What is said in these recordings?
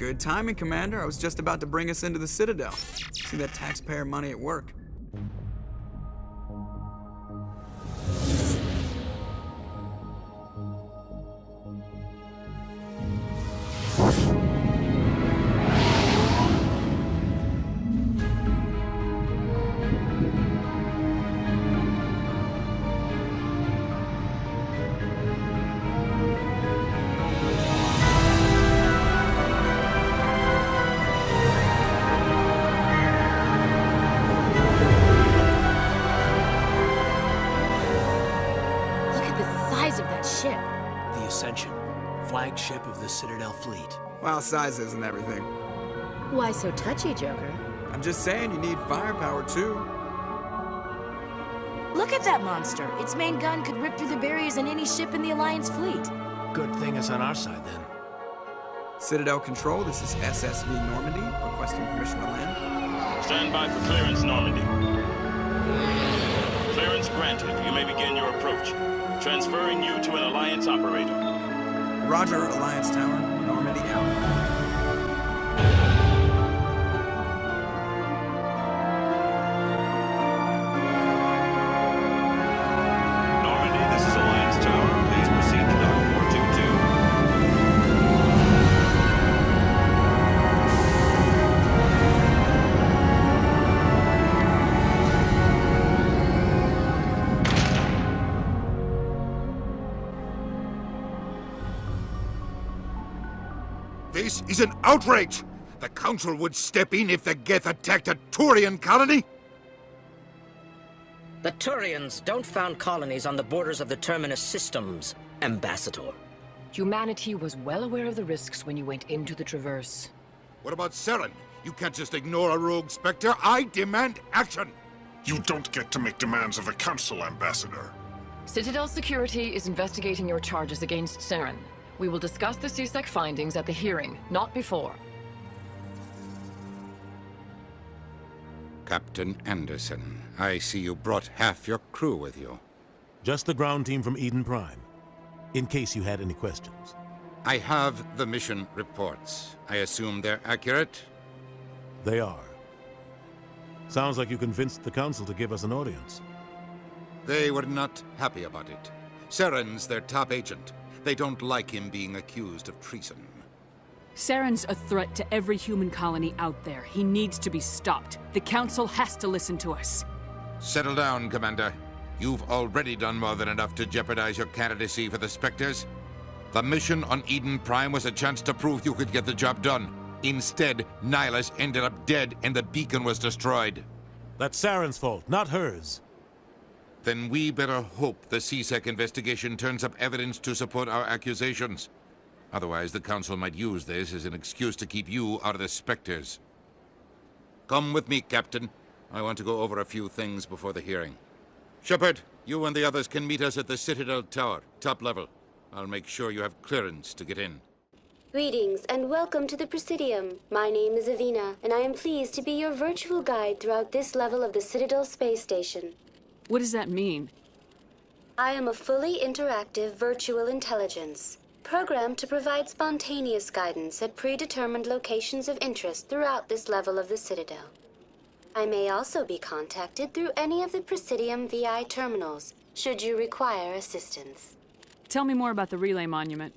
Good timing, Commander. I was just about to bring us into the Citadel. See that taxpayer money at work. Flagship of the Citadel fleet. Well, size isn't everything. Why so touchy, Joker? I'm just saying you need firepower, too. Look at that monster. Its main gun could rip through the barriers in any ship in the Alliance fleet. Good thing it's on our side, then. Citadel Control, this is SSV Normandy, requesting permission to land. Stand by for clearance, Normandy. Clearance granted. You may begin your approach. Transferring you to an Alliance operator. Roger, Alliance Tower. Normandy out. This is an outrage! The Council would step in if the Geth attacked a Turian colony? The Turians don't found colonies on the borders of the Terminus systems, Ambassador. Humanity was well aware of the risks when you went into the Traverse. What about Saren? You can't just ignore a rogue Spectre. I demand action! You don't get to make demands of the Council, Ambassador. Citadel Security is investigating your charges against Saren. We will discuss the CSEC findings at the hearing, not before. Captain Anderson, I see you brought half your crew with you. Just the ground team from Eden Prime, in case you had any questions. I have the mission reports. I assume they're accurate? They are. Sounds like you convinced the Council to give us an audience. They were not happy about it. Saren's their top agent. They don't like him being accused of treason. Saren's a threat to every human colony out there. He needs to be stopped. The Council has to listen to us. Settle down, Commander. You've already done more than enough to jeopardize your candidacy for the Spectres. The mission on Eden Prime was a chance to prove you could get the job done. Instead, Nihilus ended up dead and the beacon was destroyed. That's Saren's fault, not hers. Then we better hope the CSEC investigation turns up evidence to support our accusations. Otherwise, the Council might use this as an excuse to keep you out of the Spectres. Come with me, Captain. I want to go over a few things before the hearing. Shepard, you and the others can meet us at the Citadel Tower, top level. I'll make sure you have clearance to get in. Greetings and welcome to the Presidium. My name is Avina, and I am pleased to be your virtual guide throughout this level of the Citadel space station. What does that mean? I am a fully interactive virtual intelligence, programmed to provide spontaneous guidance at predetermined locations of interest throughout this level of the Citadel. I may also be contacted through any of the Presidium VI terminals, should you require assistance. Tell me more about the Relay Monument.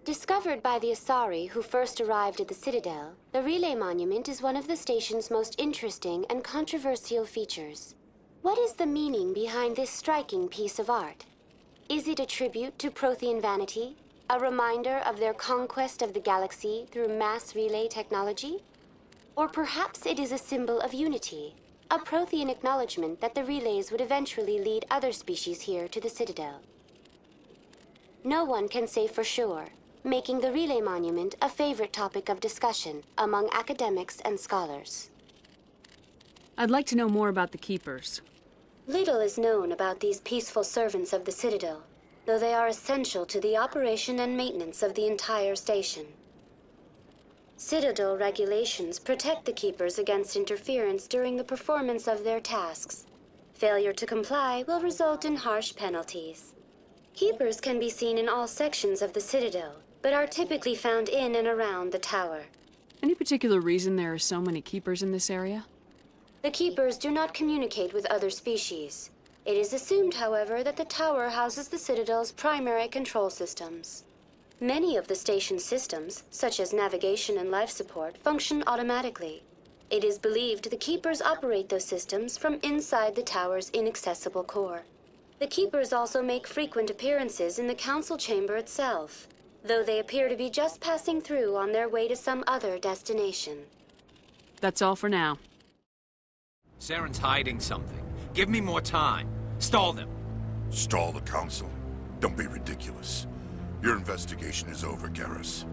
Discovered by the Asari who first arrived at the Citadel, the Relay Monument is one of the station's most interesting and controversial features. What is the meaning behind this striking piece of art? Is it a tribute to Prothean vanity? A reminder of their conquest of the galaxy through mass relay technology? Or perhaps it is a symbol of unity, a Prothean acknowledgement that the relays would eventually lead other species here to the Citadel. No one can say for sure, making the Relay Monument a favorite topic of discussion among academics and scholars. I'd like to know more about the Keepers. Little is known about these peaceful servants of the Citadel, though they are essential to the operation and maintenance of the entire station. Citadel regulations protect the Keepers against interference during the performance of their tasks. Failure to comply will result in harsh penalties. Keepers can be seen in all sections of the Citadel, but are typically found in and around the tower. Any particular reason there are so many keepers in this area? The keepers do not communicate with other species. It is assumed, however, that the tower houses the Citadel's primary control systems. Many of the station's systems, such as navigation and life support, function automatically. It is believed the keepers operate those systems from inside the tower's inaccessible core. The keepers also make frequent appearances in the council chamber itself, though they appear to be just passing through on their way to some other destination. That's all for now. Saren's hiding something. Give me more time. Stall them. Stall the council? Don't be ridiculous. Your investigation is over, Garrus.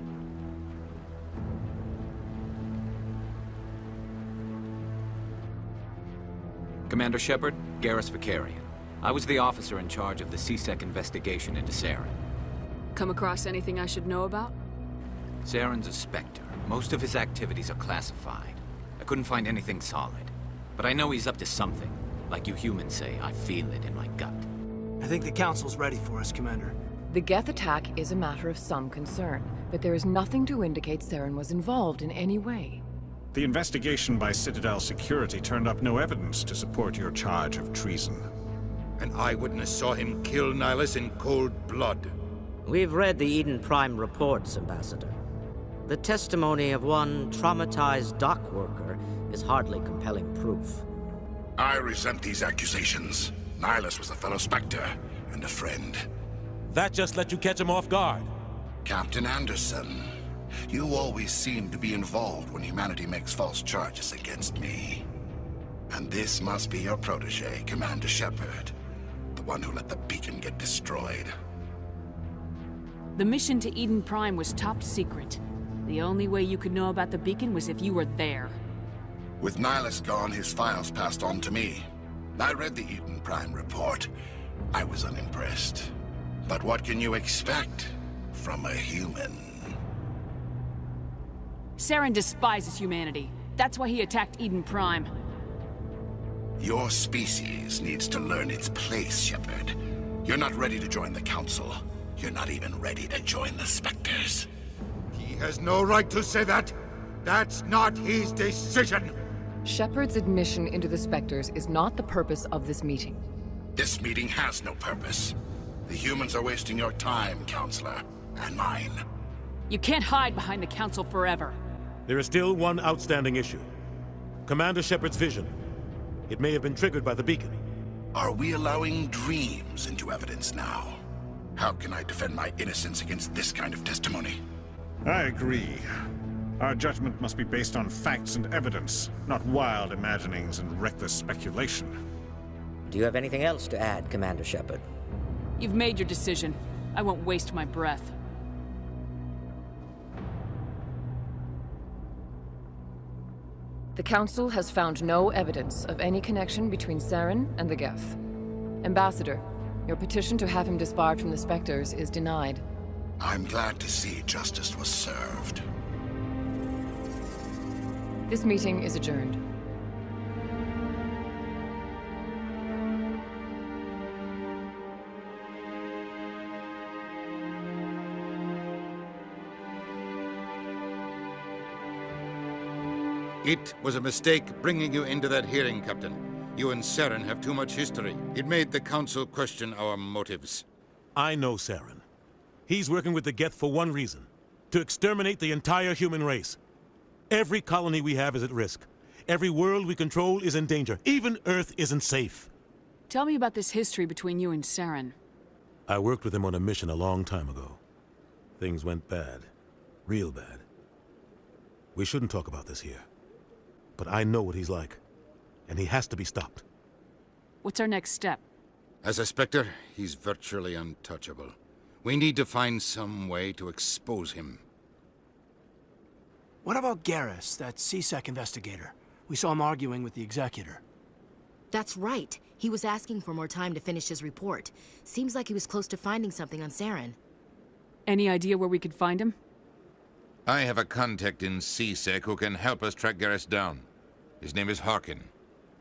Commander Shepard, Garrus Vicarian. I was the officer in charge of the C-Sec investigation into Saren. Come across anything I should know about? Saren's a Spectre. Most of his activities are classified. I couldn't find anything solid. But I know he's up to something. Like you humans say, I feel it in my gut. I think the Council's ready for us, Commander. The Geth attack is a matter of some concern, but there is nothing to indicate Saren was involved in any way. The investigation by Citadel security turned up no evidence to support your charge of treason. An eyewitness saw him kill Nihilus in cold blood. We've read the Eden Prime reports, Ambassador. The testimony of one traumatized dock worker is hardly compelling proof. I resent these accusations. Nihilus was a fellow Spectre and a friend. That just let you catch him off guard. Captain Anderson, you always seem to be involved when humanity makes false charges against me. And this must be your protege, Commander Shepard. The one who let the beacon get destroyed. The mission to Eden Prime was top secret. The only way you could know about the beacon was if you were there. With Nihilus gone, his files passed on to me. I read the Eden Prime report. I was unimpressed. But what can you expect from a human? Saren despises humanity. That's why he attacked Eden Prime. Your species needs to learn its place, Shepard. You're not ready to join the Council. You're not even ready to join the Spectres. He has no right to say that. That's not his decision. Shepard's admission into the Spectres is not the purpose of this meeting. This meeting has no purpose. The humans are wasting your time, Counselor, and mine. You can't hide behind the Council forever. There is still one outstanding issue. Commander Shepard's vision. It may have been triggered by the beacon. Are we allowing dreams into evidence now? How can I defend my innocence against this kind of testimony? I agree. Our judgment must be based on facts and evidence, not wild imaginings and reckless speculation. Do you have anything else to add, Commander Shepard? You've made your decision. I won't waste my breath. The Council has found no evidence of any connection between Saren and the Geth. Ambassador, your petition to have him disbarred from the Spectres is denied. I'm glad to see justice was served. This meeting is adjourned. It was a mistake bringing you into that hearing, Captain. You and Saren have too much history. It made the Council question our motives. I know Saren. He's working with the Geth for one reason. To exterminate the entire human race. Every colony we have is at risk. Every world we control is in danger. Even Earth isn't safe. Tell me about this history between you and Saren. I worked with him on a mission a long time ago. Things went bad. Real bad. We shouldn't talk about this here. But I know what he's like. And he has to be stopped. What's our next step? As a Spectre, he's virtually untouchable. We need to find some way to expose him. What about Garrus, that C-Sec investigator? We saw him arguing with the Executor. That's right. He was asking for more time to finish his report. Seems like he was close to finding something on Saren. Any idea where we could find him? I have a contact in C-Sec who can help us track Garrus down. His name is Harkin.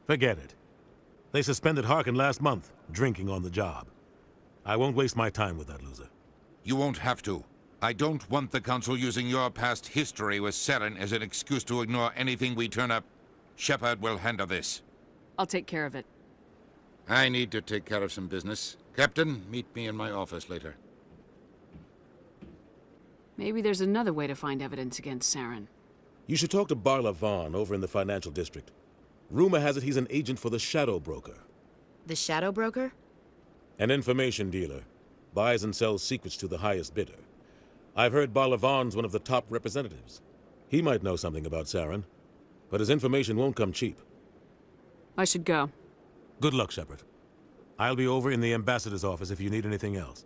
Forget it. They suspended Harkin last month, drinking on the job. I won't waste my time with that loser. You won't have to. I don't want the Council using your past history with Saren as an excuse to ignore anything we turn up. Shepard will handle this. I'll take care of it. I need to take care of some business. Captain, meet me in my office later. Maybe there's another way to find evidence against Saren. You should talk to Barla Vaughn over in the financial district. Rumor has it he's an agent for the Shadow Broker. The Shadow Broker? An information dealer. Buys and sells secrets to the highest bidder. I've heard Barla Vaughn's one of the top representatives. He might know something about Saren, but his information won't come cheap. I should go. Good luck, Shepard. I'll be over in the ambassador's office if you need anything else.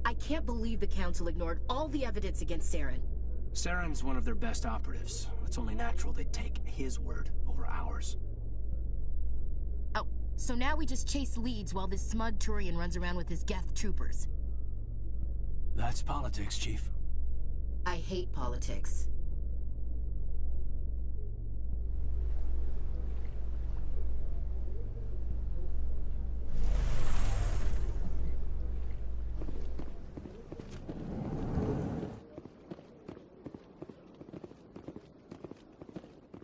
I can't believe the Council ignored all the evidence against Saren. Saren's one of their best operatives. It's only natural they'd take his word over ours. Oh, so now we just chase leads while this smug Turian runs around with his Geth troopers. That's politics, Chief. I hate politics.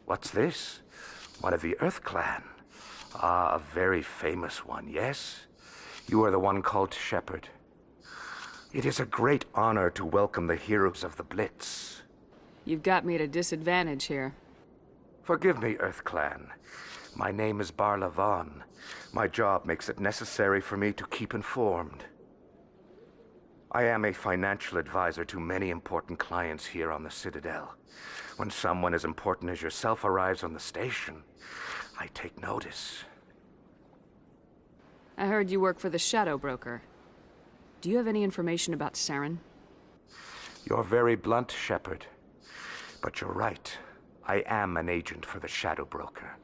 What's this? One of the Earth Clan. Ah, a very famous one, yes? You are the one called Shepard. It is a great honor to welcome the heroes of the Blitz. You've got me at a disadvantage here. Forgive me, Earth Clan. My name is Barla Vaughn. My job makes it necessary for me to keep informed. I am a financial advisor to many important clients here on the Citadel. When someone as important as yourself arrives on the station, I take notice. I heard you work for the Shadow Broker. Do you have any information about Saren? You're very blunt, Shepard. But you're right. I am an agent for the Shadow Broker,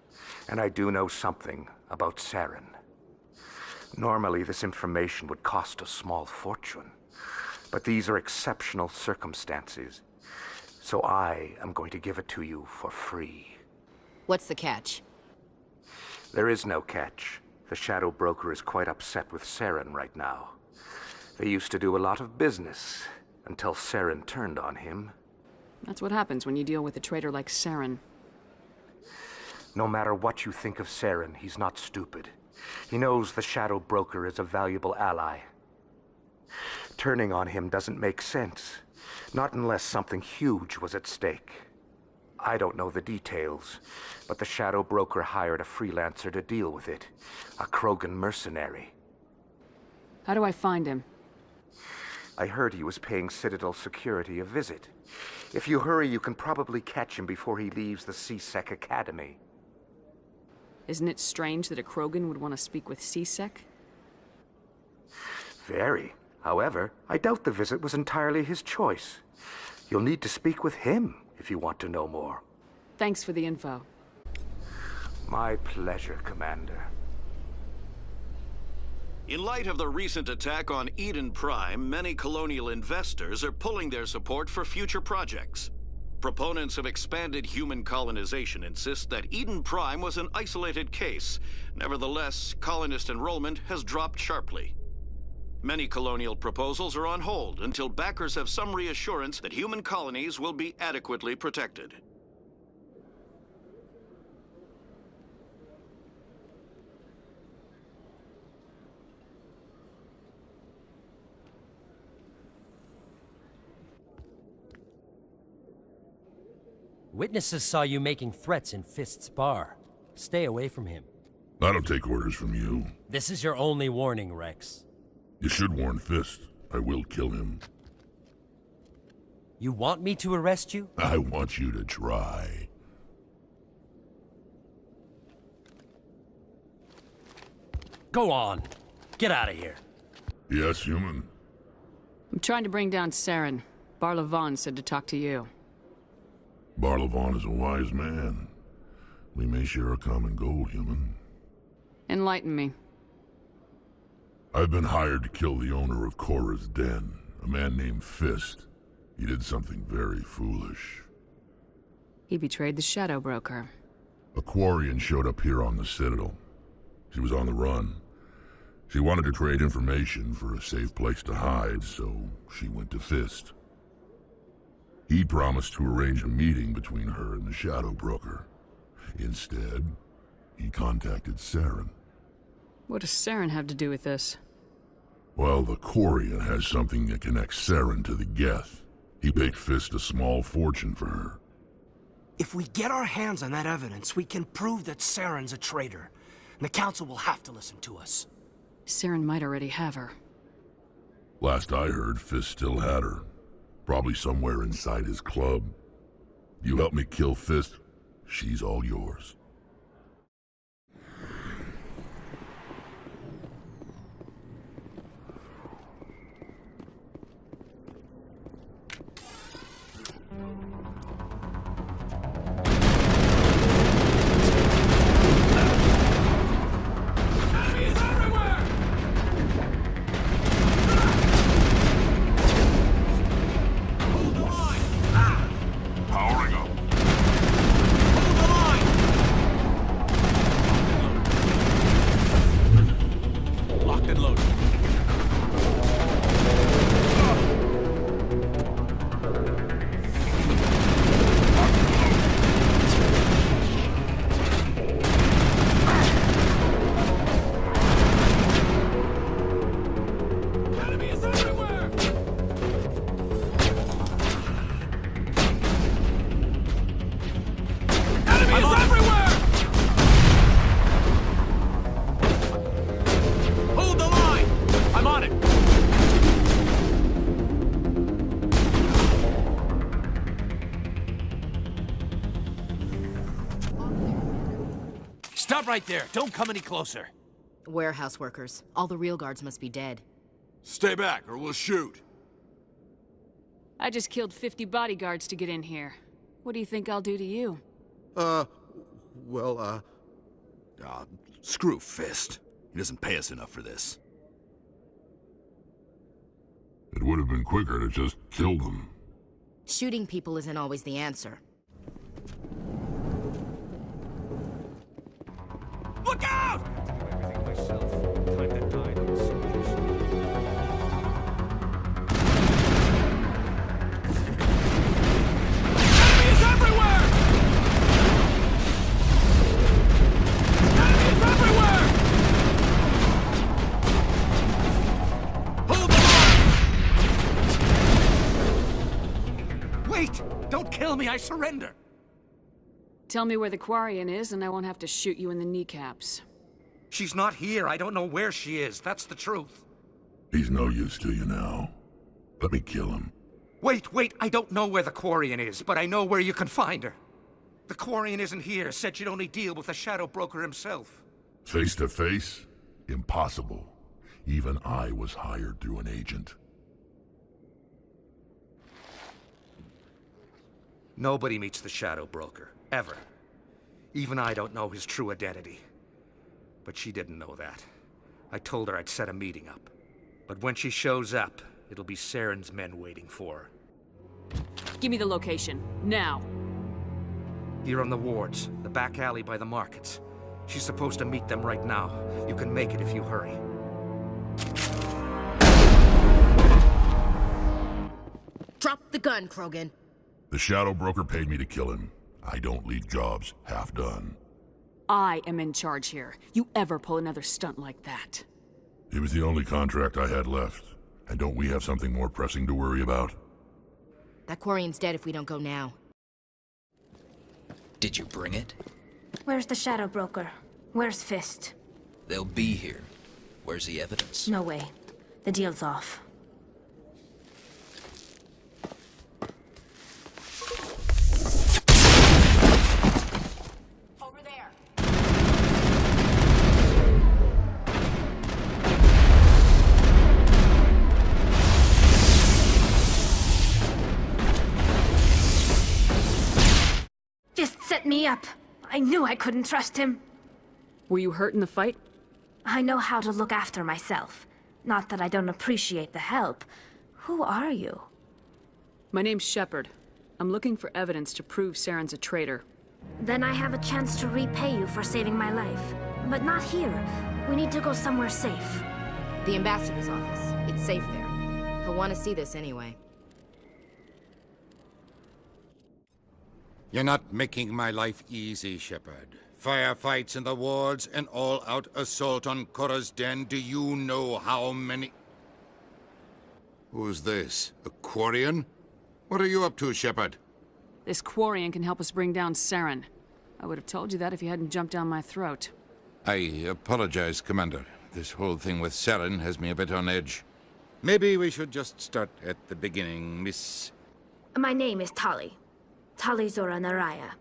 and I do know something about Saren. Normally, this information would cost a small fortune, but these are exceptional circumstances, so I am going to give it to you for free. What's the catch? There is no catch. The Shadow Broker is quite upset with Saren right now. They used to do a lot of business, until Saren turned on him. That's what happens when you deal with a traitor like Saren. No matter what you think of Saren, he's not stupid. He knows the Shadow Broker is a valuable ally. Turning on him doesn't make sense. Not unless something huge was at stake. I don't know the details, but the Shadow Broker hired a freelancer to deal with it. A Krogan mercenary. How do I find him? I heard he was paying Citadel security a visit. If you hurry, you can probably catch him before he leaves the C-Sec Academy. Isn't it strange that a Krogan would want to speak with C-Sec? Very. However, I doubt the visit was entirely his choice. You'll need to speak with him if you want to know more. Thanks for the info. My pleasure, Commander. In light of the recent attack on Eden Prime, many colonial investors are pulling their support for future projects. Proponents of expanded human colonization insist that Eden Prime was an isolated case. Nevertheless, colonist enrollment has dropped sharply. Many colonial proposals are on hold until backers have some reassurance that human colonies will be adequately protected. Witnesses saw you making threats in Fist's bar. Stay away from him. I don't take orders from you. This is your only warning, Rex. You should warn Fist. I will kill him. You want me to arrest you? I want you to try. Go on. Get out of here. Yes, human. I'm trying to bring down Saren. Barla Vaughn said to talk to you. Barla Vaughn is a wise man. We may share a common goal, human. Enlighten me. I've been hired to kill the owner of Korra's Den, a man named Fist. He did something very foolish. He betrayed the Shadow Broker. A Quarian showed up here on the Citadel. She was on the run. She wanted to trade information for a safe place to hide, so she went to Fist. He promised to arrange a meeting between her and the Shadow Broker. Instead, he contacted Saren. What does Saren have to do with this? Well, the Quarian has something that connects Saren to the Geth. He paid Fist a small fortune for her. If we get our hands on that evidence, we can prove that Saren's a traitor. And the Council will have to listen to us. Saren might already have her. Last I heard, Fist still had her. Probably somewhere inside his club. You help me kill Fist, she's all yours. Stop right there. Don't come any closer. Warehouse workers. All the real guards must be dead. Stay back, or we'll shoot. I just killed 50 bodyguards to get in here. What do you think I'll do to you? Screw Fist. He doesn't pay us enough for this. It would have been quicker to just kill them. Shooting people isn't always the answer. Look out! Enemies everywhere! Enemies everywhere! Hold the line! Wait! Don't kill me, I surrender! Tell me where the Quarian is, and I won't have to shoot you in the kneecaps. She's not here. I don't know where she is. That's the truth. He's no use to you now. Let me kill him. Wait. I don't know where the Quarian is, but I know where you can find her. The Quarian isn't here. Said she'd only deal with the Shadow Broker himself. Face to face? Impossible. Even I was hired through an agent. Nobody meets the Shadow Broker. Ever. Even I don't know his true identity. But she didn't know that. I told her I'd set a meeting up. But when she shows up, it'll be Saren's men waiting for her. Give me the location, now. Here on the wards, the back alley by the markets. She's supposed to meet them right now. You can make it if you hurry. Drop the gun, Krogan. The Shadow Broker paid me to kill him. I don't leave jobs half done. I am in charge here. You ever pull another stunt like that? It was the only contract I had left. And don't we have something more pressing to worry about? That Quarian's dead if we don't go now. Did you bring it? Where's the Shadow Broker? Where's Fist? They'll be here. Where's the evidence? No way. The deal's off. Set me up. I knew I couldn't trust him. Were you hurt in the fight? I know how to look after myself. Not that I don't appreciate the help. Who are you? My name's Shepard. I'm looking for evidence to prove Saren's a traitor. Then I have a chance to repay you for saving my life. But not here. We need to go somewhere safe. The ambassador's office. It's safe there. He'll want to see this anyway. You're not making my life easy, Shepard. Firefights in the wards, an all-out assault on Korra's den. Do you know how many... Who's this? A Quarian? What are you up to, Shepard? This Quarian can help us bring down Saren. I would have told you that if you hadn't jumped down my throat. I apologize, Commander. This whole thing with Saren has me a bit on edge. Maybe we should just start at the beginning, Miss... My name is Tali. Tali Zora Naraya.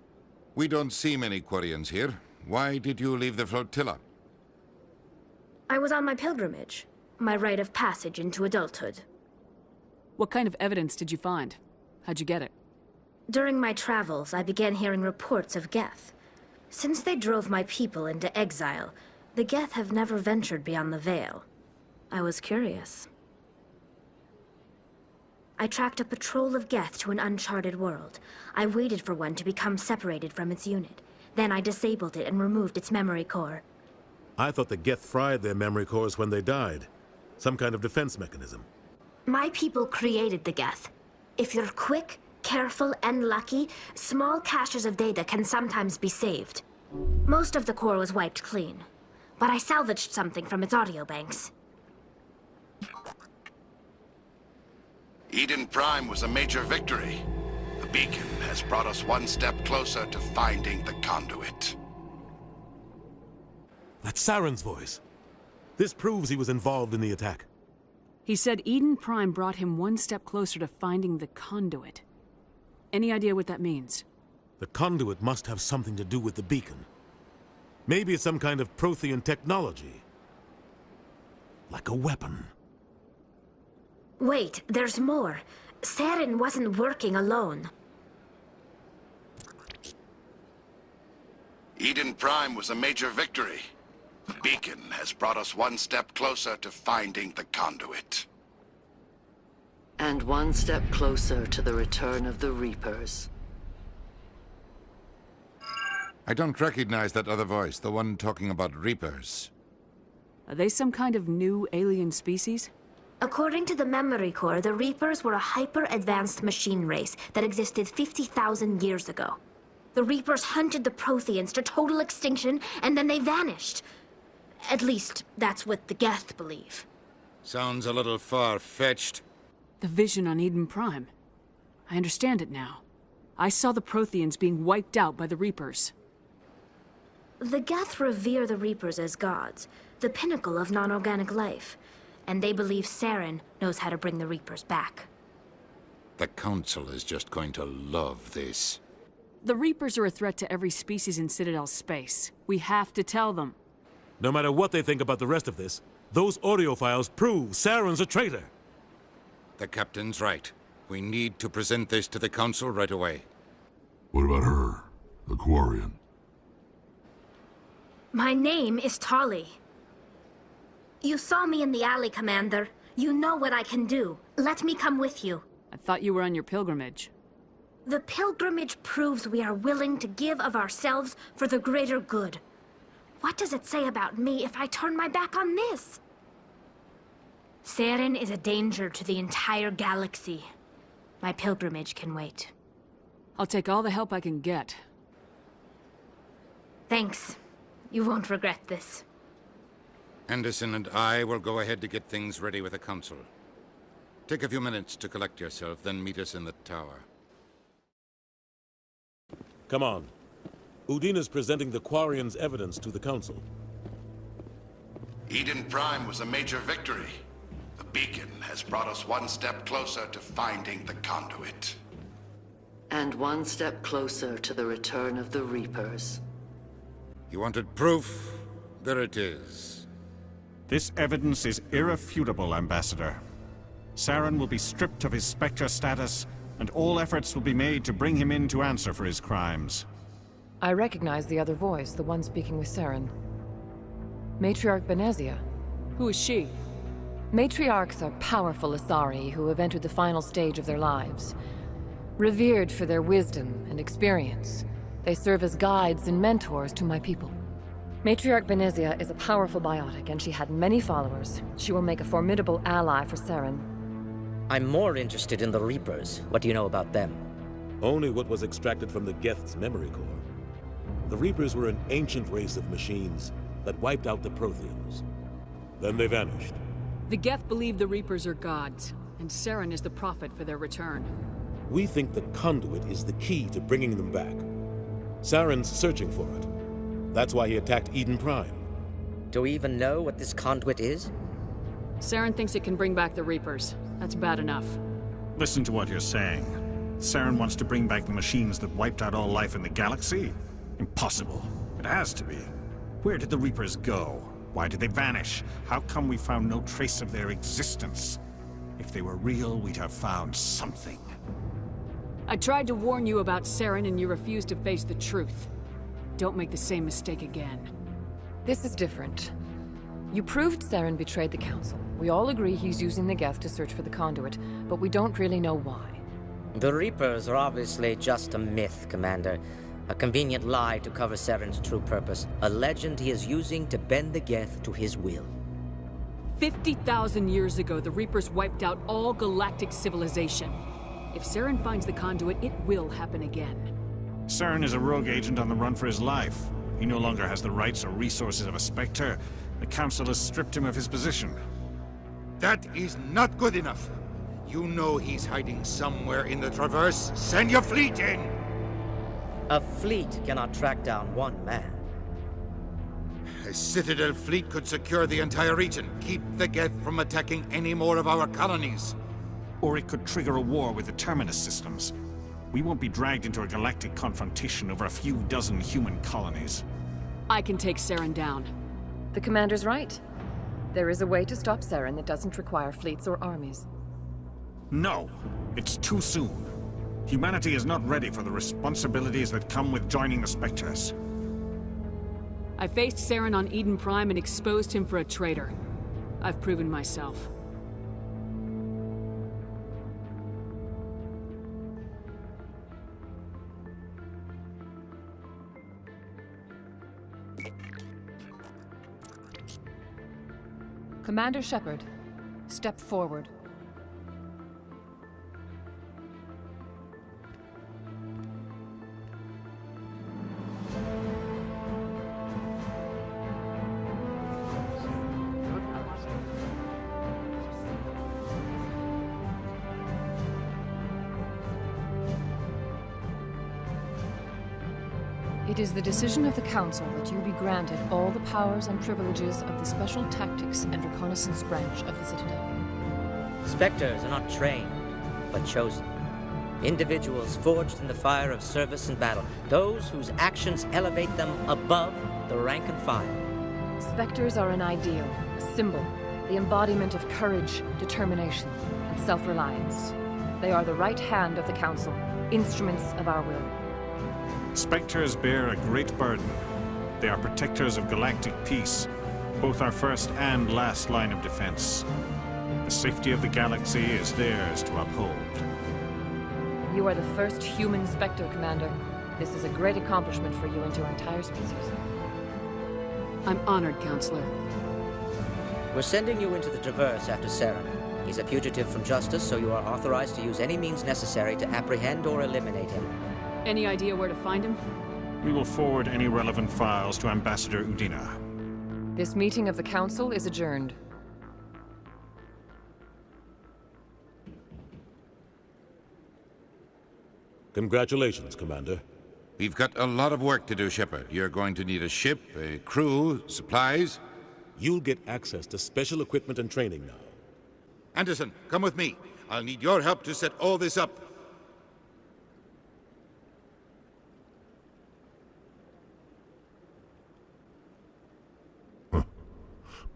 We don't see many Quarians here. Why did you leave the flotilla? I was on my pilgrimage. My rite of passage into adulthood. What kind of evidence did you find? How'd you get it? During my travels, I began hearing reports of Geth. Since they drove my people into exile, the Geth have never ventured beyond the Veil. I was curious. I tracked a patrol of Geth to an uncharted world. I waited for one to become separated from its unit. Then I disabled it and removed its memory core. I thought the Geth fried their memory cores when they died. Some kind of defense mechanism. My people created the Geth. If you're quick, careful, and lucky, small caches of data can sometimes be saved. Most of the core was wiped clean, but I salvaged something from its audio banks. Eden Prime was a major victory. The beacon has brought us one step closer to finding the conduit. That's Saren's voice. This proves he was involved in the attack. He said Eden Prime brought him one step closer to finding the conduit. Any idea what that means? The conduit must have something to do with the beacon. Maybe it's some kind of Prothean technology. Like a weapon. Wait, there's more. Saren wasn't working alone. Eden Prime was a major victory. The beacon has brought us one step closer to finding the conduit. And one step closer to the return of the Reapers. I don't recognize that other voice, the one talking about Reapers. Are they some kind of new alien species? According to the memory core, the Reapers were a hyper-advanced machine race that existed 50,000 years ago. The Reapers hunted the Protheans to total extinction, and then they vanished. At least, that's what the Geth believe. Sounds a little far-fetched. The vision on Eden Prime. I understand it now. I saw the Protheans being wiped out by the Reapers. The Geth revere the Reapers as gods, the pinnacle of non-organic life. And they believe Saren knows how to bring the Reapers back. The Council is just going to love this. The Reapers are a threat to every species in Citadel space. We have to tell them. No matter what they think about the rest of this, those audio files prove Saren's a traitor. The Captain's right. We need to present this to the Council right away. What about her, the Quarian? My name is Tali. You saw me in the alley, Commander. You know what I can do. Let me come with you. I thought you were on your pilgrimage. The pilgrimage proves we are willing to give of ourselves for the greater good. What does it say about me if I turn my back on this? Saren is a danger to the entire galaxy. My pilgrimage can wait. I'll take all the help I can get. Thanks. You won't regret this. Anderson and I will go ahead to get things ready with the Council. Take a few minutes to collect yourself, then meet us in the tower. Come on. Udina's presenting the Quarian's evidence to the Council. Eden Prime was a major victory. The beacon has brought us one step closer to finding the conduit. And one step closer to the return of the Reapers. You wanted proof? There it is. This evidence is irrefutable, Ambassador. Saren will be stripped of his Spectre status, and all efforts will be made to bring him in to answer for his crimes. I recognize the other voice, the one speaking with Saren. Matriarch Benezia. Who is she? Matriarchs are powerful Asari who have entered the final stage of their lives. Revered for their wisdom and experience, they serve as guides and mentors to my people. Matriarch Benezia is a powerful biotic, and she had many followers. She will make a formidable ally for Saren. I'm more interested in the Reapers. What do you know about them? Only what was extracted from the Geth's memory core. The Reapers were an ancient race of machines that wiped out the Protheans. Then they vanished. The Geth believe the Reapers are gods, and Saren is the prophet for their return. We think the conduit is the key to bringing them back. Saren's searching for it. That's why he attacked Eden Prime. Do we even know what this conduit is? Saren thinks it can bring back the Reapers. That's bad enough. Listen to what you're saying. Saren wants to bring back the machines that wiped out all life in the galaxy? Impossible. It has to be. Where did the Reapers go? Why did they vanish? How come we found no trace of their existence? If they were real, we'd have found something. I tried to warn you about Saren and you refused to face the truth. Don't make the same mistake again. This is different. You proved Saren betrayed the Council. We all agree he's using the Geth to search for the conduit, but we don't really know why. The Reapers are obviously just a myth, Commander. A convenient lie to cover Saren's true purpose. A legend he is using to bend the Geth to his will. 50,000 years ago, the Reapers wiped out all galactic civilization. If Saren finds the conduit, it will happen again. Saren is a rogue agent on the run for his life. He no longer has the rights or resources of a Spectre. The Council has stripped him of his position. That is not good enough. You know he's hiding somewhere in the Traverse. Send your fleet in! A fleet cannot track down one man. A Citadel fleet could secure the entire region, keep the Geth from attacking any more of our colonies. Or it could trigger a war with the Terminus systems. We won't be dragged into a galactic confrontation over a few dozen human colonies. I can take Saren down. The Commander's right. There is a way to stop Saren that doesn't require fleets or armies. No! It's too soon. Humanity is not ready for the responsibilities that come with joining the Spectres. I faced Saren on Eden Prime and exposed him for a traitor. I've proven myself. Commander Shepard, step forward. It is the decision of the Council that you be granted all the powers and privileges of the Special Tactics and Reconnaissance Branch of the Citadel. Spectres are not trained, but chosen. Individuals forged in the fire of service and battle. Those whose actions elevate them above the rank and file. Spectres are an ideal, a symbol, the embodiment of courage, determination, and self-reliance. They are the right hand of the Council, instruments of our will. Spectres bear a great burden. They are protectors of galactic peace, both our first and last line of defense. The safety of the galaxy is theirs to uphold. You are the first human Spectre, Commander. This is a great accomplishment for you and your entire species. I'm honored, Counselor. We're sending you into the Traverse after Saren. He's a fugitive from justice, so you are authorized to use any means necessary to apprehend or eliminate him. Any idea where to find him? We will forward any relevant files to Ambassador Udina. This meeting of the Council is adjourned. Congratulations, Commander. We've got a lot of work to do, Shepard. You're going to need a ship, a crew, supplies. You'll get access to special equipment and training now. Anderson, come with me. I'll need your help to set all this up.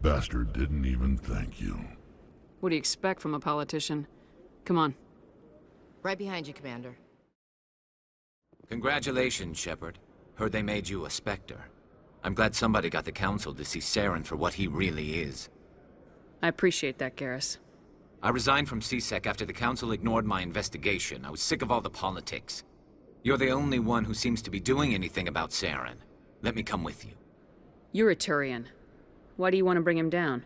Bastard didn't even thank you. What do you expect from a politician? Come on. Right behind you, Commander. Congratulations, Shepard. Heard they made you a Spectre. I'm glad somebody got the Council to see Saren for what he really is. I appreciate that, Garrus. I resigned from CSEC after the Council ignored my investigation. I was sick of all the politics. You're the only one who seems to be doing anything about Saren. Let me come with you. You're a Turian. Why do you want to bring him down?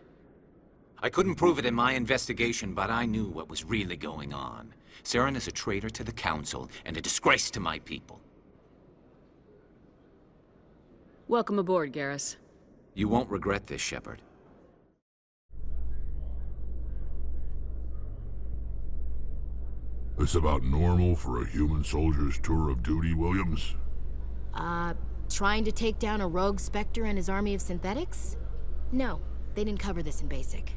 I couldn't prove it in my investigation, but I knew what was really going on. Saren is a traitor to the Council and a disgrace to my people. Welcome aboard, Garrus. You won't regret this, Shepard. This about normal for a human soldier's tour of duty, Williams? Trying to take down a rogue Spectre and his army of synthetics? No, they didn't cover this in basic.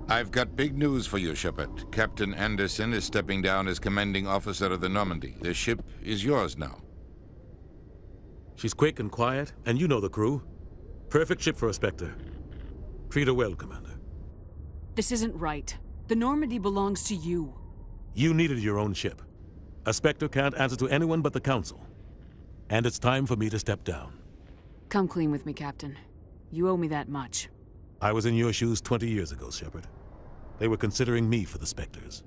I've got big news for you, Shepard. Captain Anderson is stepping down as commanding officer of the Normandy. The ship is yours now. She's quick and quiet, and you know the crew. Perfect ship for a Spectre. Treat her well, Commander. This isn't right. The Normandy belongs to you. You needed your own ship. A Spectre can't answer to anyone but the Council. And it's time for me to step down. Come clean with me, Captain. You owe me that much. I was in your shoes 20 years ago, Shepard. They were considering me for the Spectres.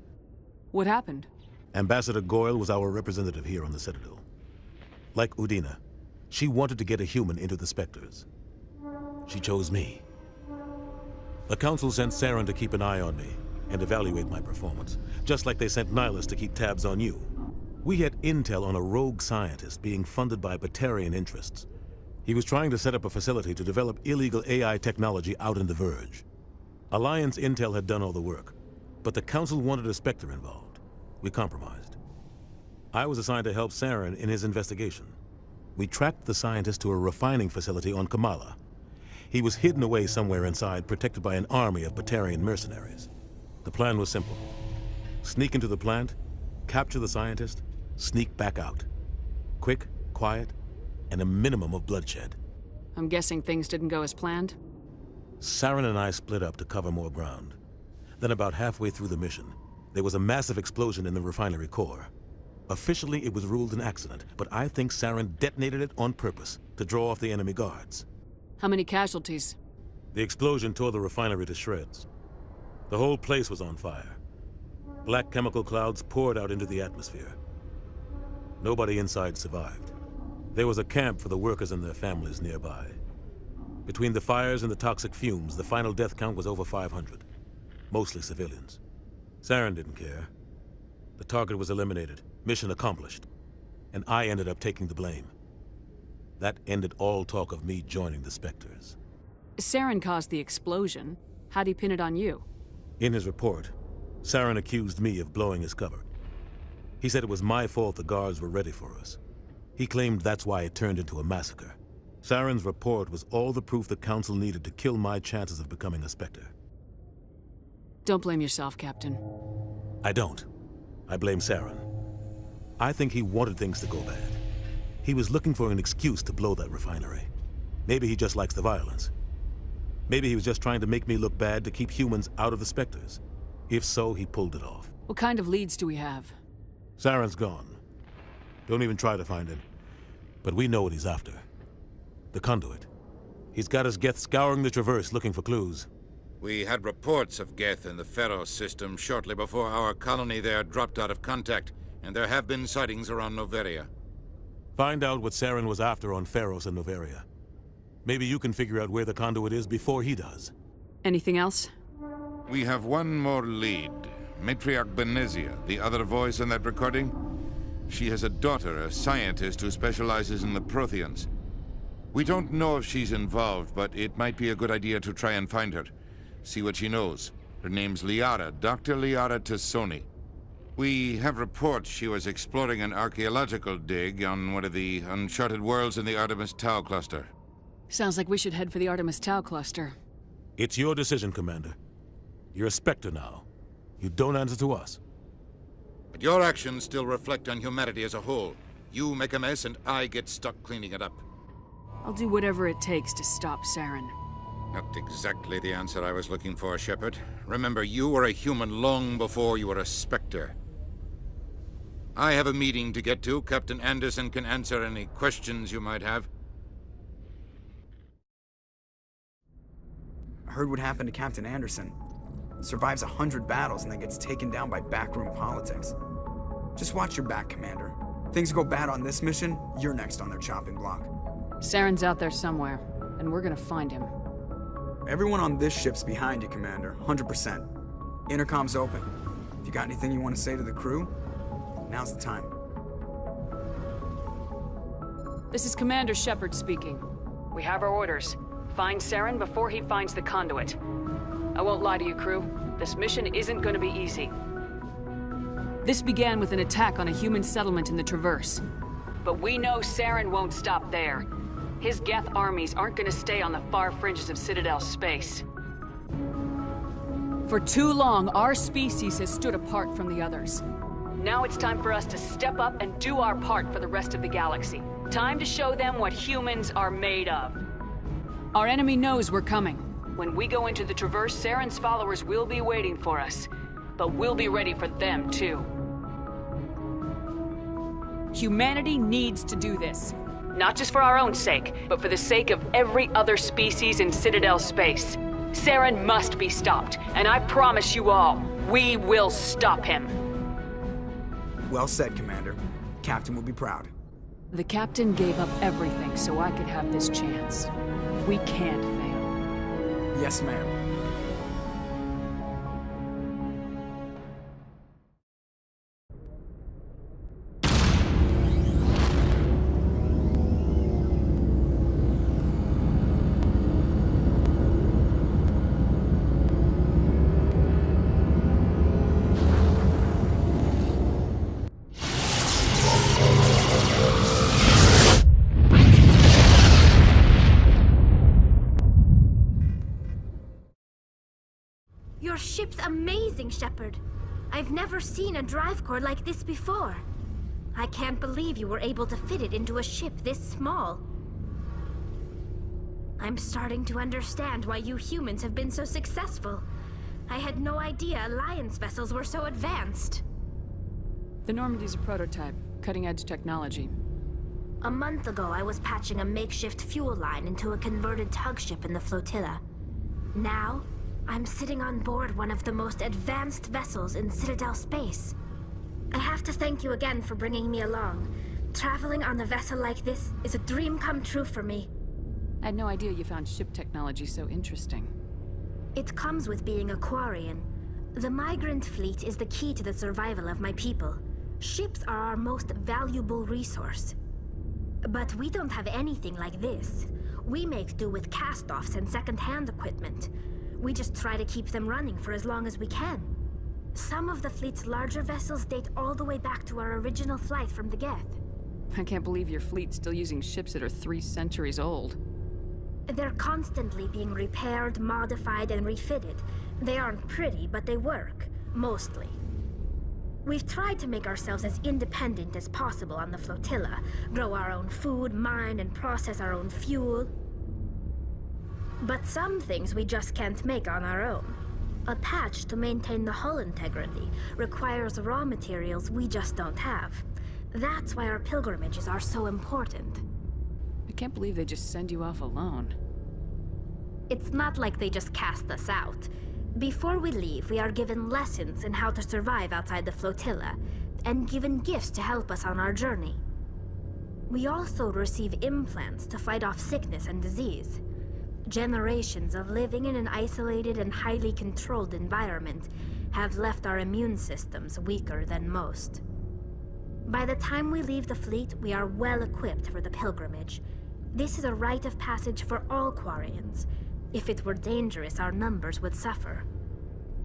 What happened? Ambassador Goyle was our representative here on the Citadel. Like Udina, she wanted to get a human into the Spectres. She chose me. The Council sent Saren to keep an eye on me and evaluate my performance, just like they sent Nihilus to keep tabs on you. We had intel on a rogue scientist being funded by Batarian interests. He was trying to set up a facility to develop illegal AI technology out in the Verge. Alliance intel had done all the work, but the Council wanted a Spectre involved. We compromised. I was assigned to help Saren in his investigation. We tracked the scientist to a refining facility on Kamala. He was hidden away somewhere inside, protected by an army of Batarian mercenaries. The plan was simple. Sneak into the plant, capture the scientist, sneak back out. Quick, quiet, and a minimum of bloodshed. I'm guessing things didn't go as planned? Saren and I split up to cover more ground. Then about halfway through the mission, there was a massive explosion in the refinery core. Officially, it was ruled an accident, but I think Saren detonated it on purpose to draw off the enemy guards. How many casualties? The explosion tore the refinery to shreds. The whole place was on fire. Black chemical clouds poured out into the atmosphere. Nobody inside survived. There was a camp for the workers and their families nearby. Between the fires and the toxic fumes, the final death count was over 500. Mostly civilians. Saren didn't care. The target was eliminated, mission accomplished. And I ended up taking the blame. That ended all talk of me joining the Spectres. Saren caused the explosion. How'd he pin it on you? In his report, Saren accused me of blowing his cover. He said it was my fault the guards were ready for us. He claimed that's why it turned into a massacre. Saren's report was all the proof the Council needed to kill my chances of becoming a Spectre. Don't blame yourself, Captain. I don't. I blame Saren. I think he wanted things to go bad. He was looking for an excuse to blow that refinery. Maybe he just likes the violence. Maybe he was just trying to make me look bad to keep humans out of the Spectres. If so, he pulled it off. What kind of leads do we have? Saren's gone. Don't even try to find him. But we know what he's after. The conduit. He's got his Geth scouring the Traverse looking for clues. We had reports of Geth in the Pharaoh system shortly before our colony there dropped out of contact, and there have been sightings around Noveria. Find out what Saren was after on Pharos and Noveria. Maybe you can figure out where the conduit is before he does. Anything else? We have one more lead. Matriarch Benezia, the other voice in that recording. She has a daughter, a scientist who specializes in the Protheans. We don't know if she's involved, but it might be a good idea to try and find her. See what she knows. Her name's Liara, Dr. Liara Tassoni. We have reports she was exploring an archaeological dig on one of the uncharted worlds in the Artemis Tau cluster. Sounds like we should head for the Artemis Tau cluster. It's your decision, Commander. You're a Spectre now. You don't answer to us. But your actions still reflect on humanity as a whole. You make a mess and I get stuck cleaning it up. I'll do whatever it takes to stop Saren. Not exactly the answer I was looking for, Shepard. Remember, you were a human long before you were a Spectre. I have a meeting to get to. Captain Anderson can answer any questions you might have. I heard what happened to Captain Anderson. Survives 100 battles and then gets taken down by backroom politics. Just watch your back, Commander. Things go bad on this mission, you're next on their chopping block. Saren's out there somewhere, and we're gonna find him. Everyone on this ship's behind you, Commander, 100%. Intercom's open. If you got anything you want to say to the crew, now's the time. This is Commander Shepard speaking. We have our orders. Find Saren before he finds the conduit. I won't lie to you, crew. This mission isn't gonna be easy. This began with an attack on a human settlement in the Traverse. But we know Saren won't stop there. His Geth armies aren't gonna stay on the far fringes of Citadel space. For too long, our species has stood apart from the others. Now it's time for us to step up and do our part for the rest of the galaxy. Time to show them what humans are made of. Our enemy knows we're coming. When we go into the Traverse, Saren's followers will be waiting for us. But we'll be ready for them, too. Humanity needs to do this. Not just for our own sake, but for the sake of every other species in Citadel space. Saren must be stopped, and I promise you all, we will stop him. Well said, Commander. Captain will be proud. The Captain gave up everything so I could have this chance. We can't fail. Yes, ma'am. Your ship's amazing, Shepard. I've never seen a drive core like this before. I can't believe you were able to fit it into a ship this small. I'm starting to understand why you humans have been so successful. I had no idea Alliance vessels were so advanced. The Normandy's a prototype, cutting-edge technology. A month ago, I was patching a makeshift fuel line into a converted tug ship in the flotilla. Now, I'm sitting on board one of the most advanced vessels in Citadel space. I have to thank you again for bringing me along. Traveling on a vessel like this is a dream come true for me. I had no idea you found ship technology so interesting. It comes with being a Quarian. The migrant fleet is the key to the survival of my people. Ships are our most valuable resource. But we don't have anything like this. We make do with cast-offs and second-hand equipment. We just try to keep them running for as long as we can. Some of the fleet's larger vessels date all the way back to our original flight from the Geth. I can't believe your fleet's still using ships that are 3 centuries old. They're constantly being repaired, modified, and refitted. They aren't pretty, but they work. Mostly. We've tried to make ourselves as independent as possible on the flotilla. Grow our own food, mine, and process our own fuel. But some things we just can't make on our own. A patch to maintain the hull integrity requires raw materials we just don't have. That's why our pilgrimages are so important. I can't believe they just send you off alone. It's not like they just cast us out. Before we leave, we are given lessons in how to survive outside the flotilla, and given gifts to help us on our journey. We also receive implants to fight off sickness and disease. Generations of living in an isolated and highly controlled environment have left our immune systems weaker than most. By the time we leave the fleet, we are well equipped for the pilgrimage. This is a rite of passage for all Quarians. If it were dangerous, our numbers would suffer.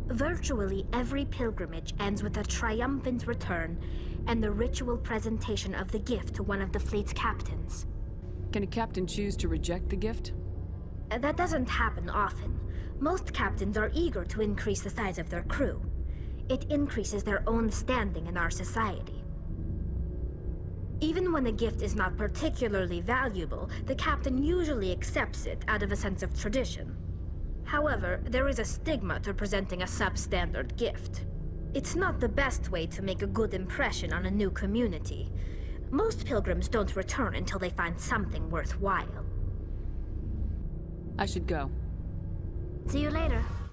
Virtually every pilgrimage ends with a triumphant return and the ritual presentation of the gift to one of the fleet's captains. Can a captain choose to reject the gift? That doesn't happen often. Most captains are eager to increase the size of their crew. It increases their own standing in our society. Even when a gift is not particularly valuable, the captain usually accepts it out of a sense of tradition. However, there is a stigma to presenting a substandard gift. It's not the best way to make a good impression on a new community. Most pilgrims don't return until they find something worthwhile. I should go. See you later.